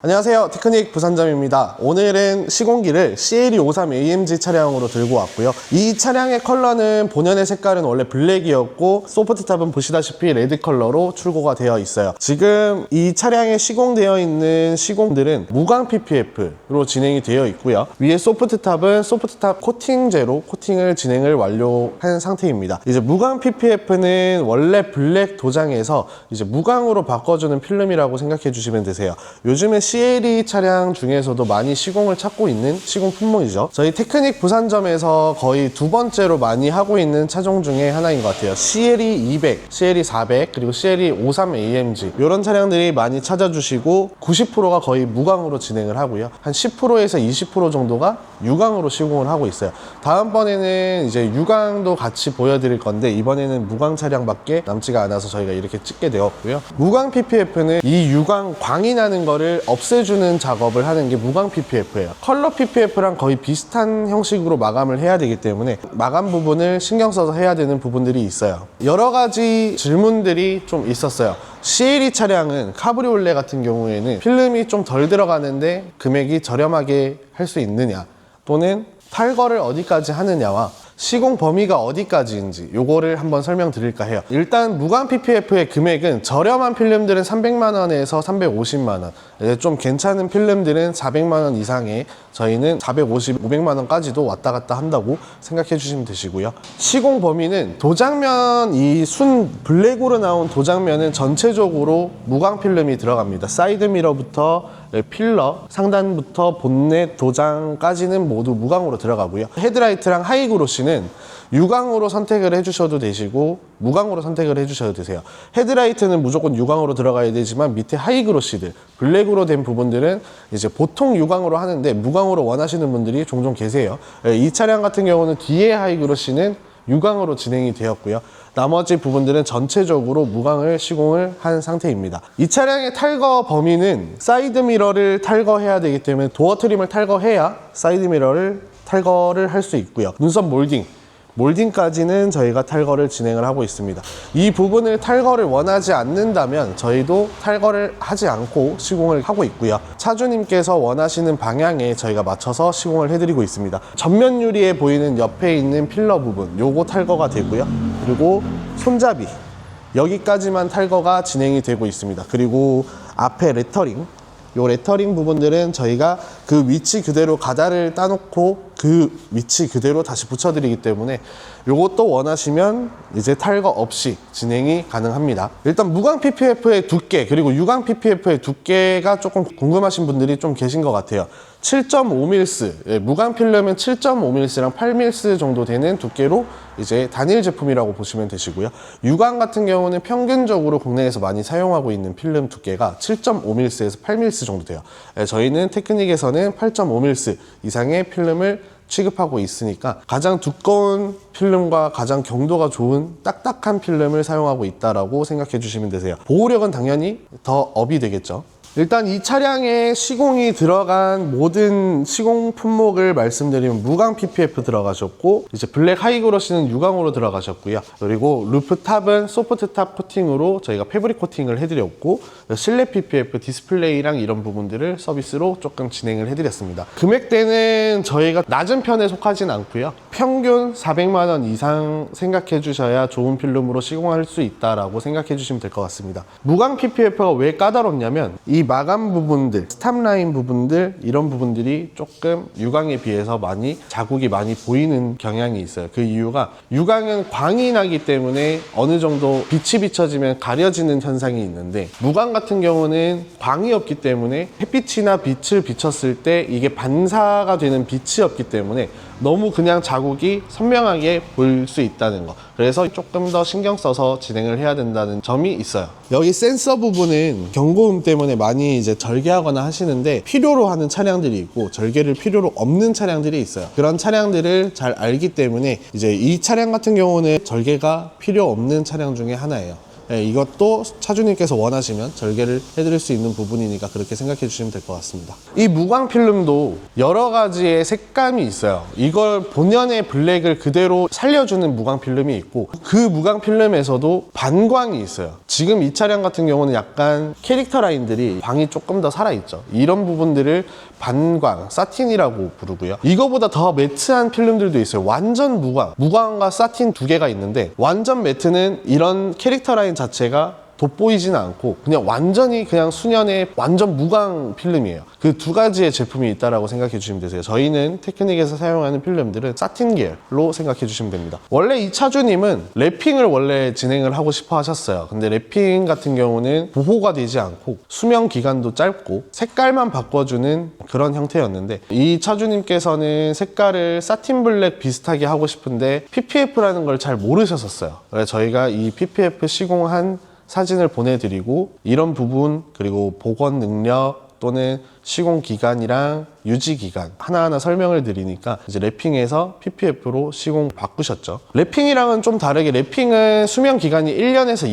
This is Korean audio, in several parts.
안녕하세요, 테크닉 부산점입니다. 오늘은 시공기를 CLE53AMG 차량으로 들고 왔고요. 이 차량의 컬러는 본연의 색깔은 원래 블랙이었고 소프트탑은 보시다시피 레드 컬러로 출고가 되어 있어요. 지금 이 차량에 시공되어 있는 시공들은 무광 PPF로 진행이 되어 있고요. 위에 소프트탑은 소프트탑 코팅제로 코팅을 진행을 완료한 상태입니다. 이제 무광 PPF는 원래 블랙 도장에서 이제 무광으로 바꿔주는 필름이라고 생각해 주시면 되세요. 요즘에 CLE 차량 중에서도 많이 시공을 찾고 있는 시공 품목이죠. 저희 테크닉 부산점에서 거의 두 번째로 많이 하고 있는 차종 중에 하나인 것 같아요. CLE 200, CLE 400, 그리고 CLE 53AMG 이런 차량들이 많이 찾아주시고 90%가 거의 무광으로 진행을 하고요. 한 10%에서 20% 정도가 유광으로 시공을 하고 있어요. 다음번에는 이제 유광도 같이 보여드릴 건데 이번에는 무광 차량밖에 남지가 않아서 저희가 이렇게 찍게 되었고요. 무광 PPF는 이 유광 광이 나는 거를 없애주는 작업을 하는 게 무광 PPF예요. 컬러 PPF랑 거의 비슷한 형식으로 마감을 해야 되기 때문에 마감 부분을 신경 써서 해야 되는 부분들이 있어요. 여러 가지 질문들이 좀 있었어요. CLE 차량은 카브리올레 같은 경우에는 필름이 좀 덜 들어가는데 금액이 저렴하게 할 수 있느냐, 또는 탈거를 어디까지 하느냐와 시공 범위가 어디까지인지 요거를 한번 설명드릴까 해요. 일단 무광 PPF의 금액은 저렴한 필름들은 300만원에서 350만원, 좀 괜찮은 필름들은 400만원 이상에 저희는 450, 500만원까지도 왔다 갔다 한다고 생각해 주시면 되시고요. 시공 범위는 도장면, 이 순 블랙으로 나온 도장면은 전체적으로 무광 필름이 들어갑니다. 사이드 미러부터 필러, 상단부터 본넷, 도장까지는 모두 무광으로 들어가고요. 헤드라이트랑 하이그로시는 유광으로 선택을 해주셔도 되시고 무광으로 선택을 해주셔도 되세요. 헤드라이트는 무조건 유광으로 들어가야 되지만 밑에 하이그로시들, 블랙으로 된 부분들은 이제 보통 유광으로 하는데 무광으로 원하시는 분들이 종종 계세요. 이 차량 같은 경우는 뒤에 하이그로시는 유광으로 진행이 되었고요. 나머지 부분들은 전체적으로 무광을 시공을 한 상태입니다. 이 차량의 탈거 범위는 사이드 미러를 탈거해야 되기 때문에 도어 트림을 탈거해야 사이드 미러를 탈거를 할 수 있고요. 눈썹 몰딩까지는 저희가 탈거를 진행을 하고 있습니다. 이 부분을 탈거를 원하지 않는다면 저희도 탈거를 하지 않고 시공을 하고 있고요. 차주님께서 원하시는 방향에 저희가 맞춰서 시공을 해드리고 있습니다. 전면 유리에 보이는 옆에 있는 필러 부분, 요거 탈거가 되고요. 그리고 손잡이, 여기까지만 탈거가 진행이 되고 있습니다. 그리고 앞에 레터링, 요 레터링 부분들은 저희가 그 위치 그대로 가다를 따놓고 그 위치 그대로 다시 붙여드리기 때문에 요것도 원하시면 이제 탈거 없이 진행이 가능합니다. 일단 무광 PPF의 두께, 그리고 유광 PPF의 두께가 조금 궁금하신 분들이 좀 계신 것 같아요. 7.5mm, 무광 필름은 7.5mm랑 8mm 정도 되는 두께로 이제 단일 제품이라고 보시면 되시고요. 유광 같은 경우는 평균적으로 국내에서 많이 사용하고 있는 필름 두께가 7.5mm에서 8mm 정도 돼요. 저희는 테크닉에서는 8.5mm 이상의 필름을 취급하고 있으니까 가장 두꺼운 필름과 가장 경도가 좋은 딱딱한 필름을 사용하고 있다고 생각해 주시면 되세요. 보호력은 당연히 더 업이 되겠죠. 일단 이 차량에 시공이 들어간 모든 시공 품목을 말씀드리면 무광 PPF 들어가셨고, 이제 블랙 하이그로시는 유광으로 들어가셨고요. 그리고 루프탑은 소프트탑 코팅으로 저희가 패브릭 코팅을 해드렸고, 실내 PPF 디스플레이랑 이런 부분들을 서비스로 조금 진행을 해드렸습니다. 금액대는 저희가 낮은 편에 속하진 않고요. 평균 400만원 이상 생각해 주셔야 좋은 필름으로 시공할 수 있다라고 생각해 주시면 될 것 같습니다. 무광 PPF가 왜 까다롭냐면 이 마감 부분들, 스탑라인 부분들, 이런 부분들이 조금 유광에 비해서 자국이 많이 보이는 경향이 있어요. 그 이유가 유광은 광이 나기 때문에 어느 정도 빛이 비춰지면 가려지는 현상이 있는데, 무광 같은 경우는 광이 없기 때문에 햇빛이나 빛을 비쳤을 때 이게 반사가 되는 빛이 없기 때문에 너무 그냥 자국이 선명하게 보일 수 있다는 거. 그래서 조금 더 신경 써서 진행을 해야 된다는 점이 있어요. 여기 센서 부분은 경고음 때문에 많이 이제 절개하거나 하시는데 필요로 하는 차량들이 있고 절개를 필요로 없는 차량들이 있어요. 그런 차량들을 잘 알기 때문에 이제 이 차량 같은 경우는 절개가 필요 없는 차량 중에 하나예요. 예, 이것도 차주님께서 원하시면 절개를 해드릴 수 있는 부분이니까 그렇게 생각해 주시면 될 것 같습니다. 이 무광 필름도 여러 가지의 색감이 있어요. 이걸 본연의 블랙을 그대로 살려주는 무광 필름이 있고, 그 무광 필름에서도 반광이 있어요. 지금 이 차량 같은 경우는 약간 캐릭터 라인들이 광이 조금 더 살아있죠. 이런 부분들을 반광, 사틴이라고 부르고요. 이거보다 더 매트한 필름들도 있어요. 완전 무광, 무광과 사틴 두 개가 있는데, 완전 매트는 이런 캐릭터 라인 자체가 돋보이지는 않고 그냥 완전히 그냥 수년의 완전 무광 필름이에요. 그 두 가지의 제품이 있다라고 생각해 주시면 되세요. 저희는 테크닉에서 사용하는 필름들은 사틴 계열로 생각해 주시면 됩니다. 원래 이 차주님은 랩핑을 원래 진행을 하고 싶어 하셨어요. 근데 랩핑 같은 경우는 보호가 되지 않고 수명 기간도 짧고 색깔만 바꿔주는 그런 형태였는데, 이 차주님께서는 색깔을 사틴 블랙 비슷하게 하고 싶은데 PPF라는 걸 잘 모르셨었어요. 그래서 저희가 이 PPF 시공한 사진을 보내드리고, 이런 부분 그리고 복원 능력 또는 시공 기간이랑 유지 기간 하나하나 설명을 드리니까 이제 랩핑에서 PPF로 시공 바꾸셨죠. 랩핑이랑은 좀 다르게, 랩핑은 수명 기간이 1년에서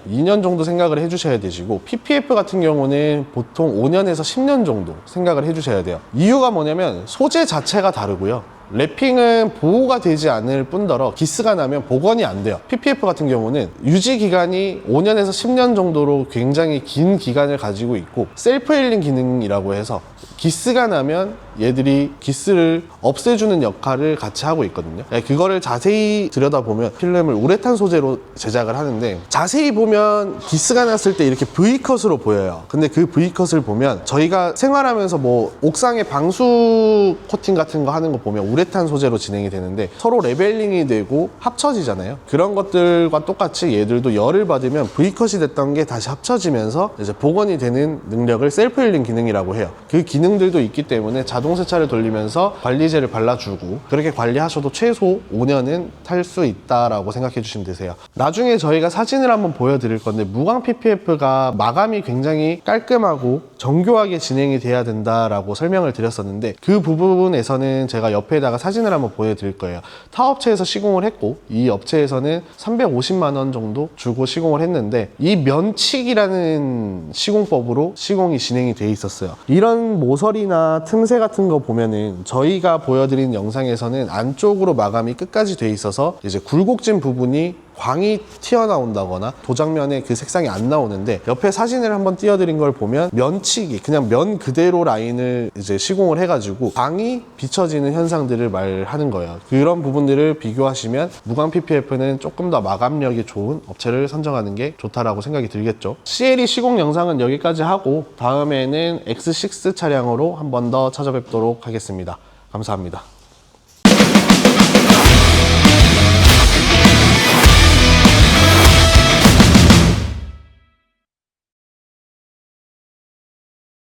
2년 정도 생각을 해주셔야 되시고, PPF 같은 경우는 보통 5년에서 10년 정도 생각을 해주셔야 돼요. 이유가 뭐냐면 소재 자체가 다르고요. 랩핑은 보호가 되지 않을 뿐더러 기스가 나면 복원이 안 돼요. PPF 같은 경우는 유지 기간이 5년에서 10년 정도로 굉장히 긴 기간을 가지고 있고, 셀프 힐링 기능이라고 해서 기스가 나면 얘들이 기스를 없애주는 역할을 같이 하고 있거든요. 그거를 자세히 들여다보면 필름을 우레탄 소재로 제작을 하는데, 자세히 보면 기스가 났을 때 이렇게 V컷으로 보여요. 근데 그 V컷을 보면 저희가 생활하면서 뭐 옥상에 방수 코팅 같은 거 하는 거 보면 우레탄 소재로 진행이 되는데 서로 레벨링이 되고 합쳐지잖아요. 그런 것들과 똑같이 얘들도 열을 받으면 V컷이 됐던 게 다시 합쳐지면서 이제 복원이 되는 능력을 셀프 힐링 기능이라고 해요. 그 기능들도 있기 때문에 자동 세차를 돌리면서 관리제를 발라주고, 그렇게 관리하셔도 최소 5년은 탈 수 있다라고 생각해 주시면 되세요. 나중에 저희가 사진을 한번 보여드릴 건데, 무광 PPF가 마감이 굉장히 깔끔하고 정교하게 진행이 돼야 된다라고 설명을 드렸었는데, 그 부분에서는 제가 옆에다가 사진을 한번 보여드릴 거예요. 타 업체에서 시공을 했고, 이 업체에서는 350만 원 정도 주고 시공을 했는데, 이 면치기라는 시공법으로 시공이 진행이 돼 있었어요. 이런 모서리나 틈새 같은 거 보면은 저희가 보여드린 영상에서는 안쪽으로 마감이 끝까지 돼 있어서 이제 굴곡진 부분이 광이 튀어나온다거나 도장면에 그 색상이 안 나오는데, 옆에 사진을 한번 띄워드린 걸 보면 면치기, 그냥 면 그대로 라인을 이제 시공을 해가지고 광이 비춰지는 현상들을 말하는 거예요. 그런 부분들을 비교하시면 무광 PPF는 조금 더 마감력이 좋은 업체를 선정하는 게 좋다라고 생각이 들겠죠. CLE 시공 영상은 여기까지 하고, 다음에는 X6 차량으로 한 번 더 찾아뵙도록 하겠습니다. 감사합니다.